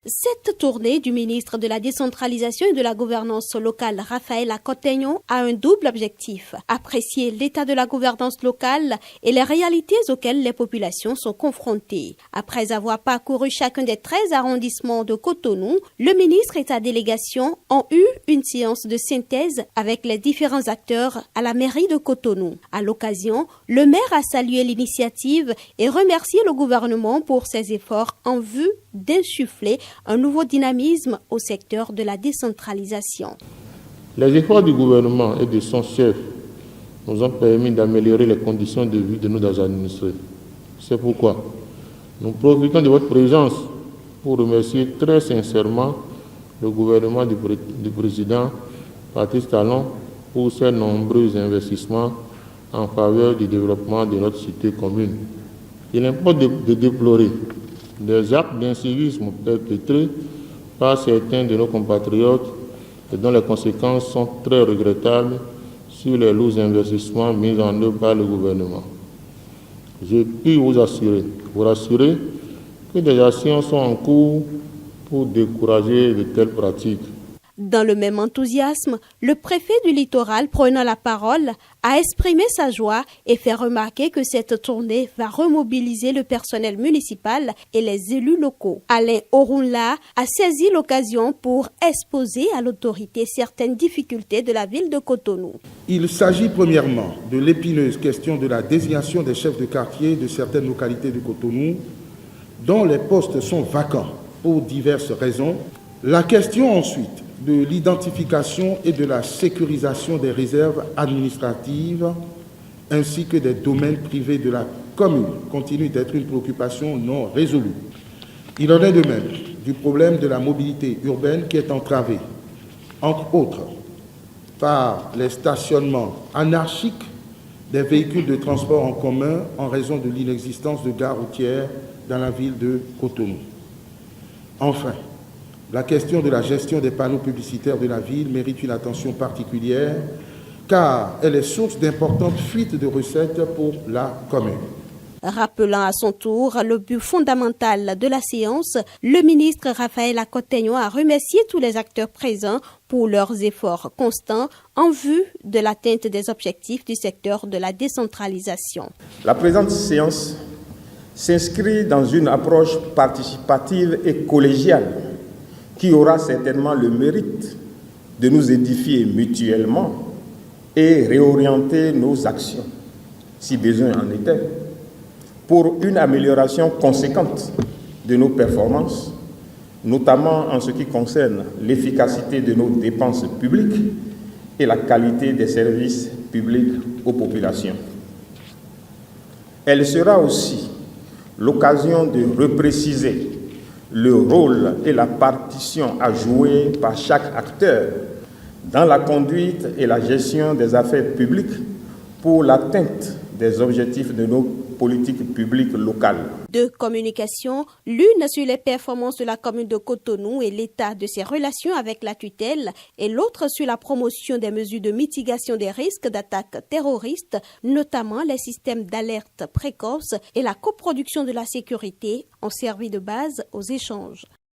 Cette tournée du ministre de la Décentralisation et de la Gouvernance locale, Raphaël Akotegnon, a un double objectif: apprécier l'état de la gouvernance locale et les réalités auxquelles les populations sont confrontées. Après avoir parcouru chacun des 13 arrondissements de Cotonou, le ministre et sa délégation ont eu une séance de synthèse avec les différents acteurs à la mairie de Cotonou. À l'occasion, le maire a salué l'initiative et remercié le gouvernement pour ses efforts en vue d'insuffler un nouveau dynamisme au secteur de la décentralisation. Les efforts du gouvernement et de son chef nous ont permis d'améliorer les conditions de vie de nos administrés. C'est pourquoi nous profitons de votre présence pour remercier très sincèrement le gouvernement du président Patrice Talon pour ses nombreux investissements en faveur du développement de notre cité commune. Il importe de déplorer des actes d'incivisme perpétrés par certains de nos compatriotes et dont les conséquences sont très regrettables sur les lourds investissements mis en œuvre par le gouvernement. Je puis vous rassurer que des actions sont en cours pour décourager de telles pratiques. Dans le même enthousiasme, le préfet du littoral, prenant la parole, a exprimé sa joie et fait remarquer que cette tournée va remobiliser le personnel municipal et les élus locaux. Alain Orunla a saisi l'occasion pour exposer à l'autorité certaines difficultés de la ville de Cotonou. Il s'agit premièrement de l'épineuse question de la désignation des chefs de quartier de certaines localités de Cotonou, dont les postes sont vacants pour diverses raisons. La question ensuite de l'identification et de la sécurisation des réserves administratives ainsi que des domaines privés de la commune continue d'être une préoccupation non résolue. Il en est de même du problème de la mobilité urbaine qui est entravée, entre autres, par les stationnements anarchiques des véhicules de transport en commun en raison de l'inexistence de gares routières dans la ville de Cotonou. Enfin, la question de la gestion des panneaux publicitaires de la ville mérite une attention particulière car elle est source d'importantes fuites de recettes pour la commune. Rappelant à son tour le but fondamental de la séance, le ministre Raphaël Akotegnon a remercié tous les acteurs présents pour leurs efforts constants en vue de l'atteinte des objectifs du secteur de la décentralisation. La présente séance s'inscrit dans une approche participative et collégiale qui aura certainement le mérite de nous édifier mutuellement et réorienter nos actions, si besoin en était, pour une amélioration conséquente de nos performances, notamment en ce qui concerne l'efficacité de nos dépenses publiques et la qualité des services publics aux populations. Elle sera aussi l'occasion de repréciser le rôle et la partition à jouer par chaque acteur dans la conduite et la gestion des affaires publiques pour l'atteinte des objectifs de nos politiques publiques locales. Deux communications, l'une sur les performances de la commune de Cotonou et l'état de ses relations avec la tutelle et l'autre sur la promotion des mesures de mitigation des risques d'attaques terroristes, notamment les systèmes d'alerte précoce et la coproduction de la sécurité, ont servi de base aux échanges.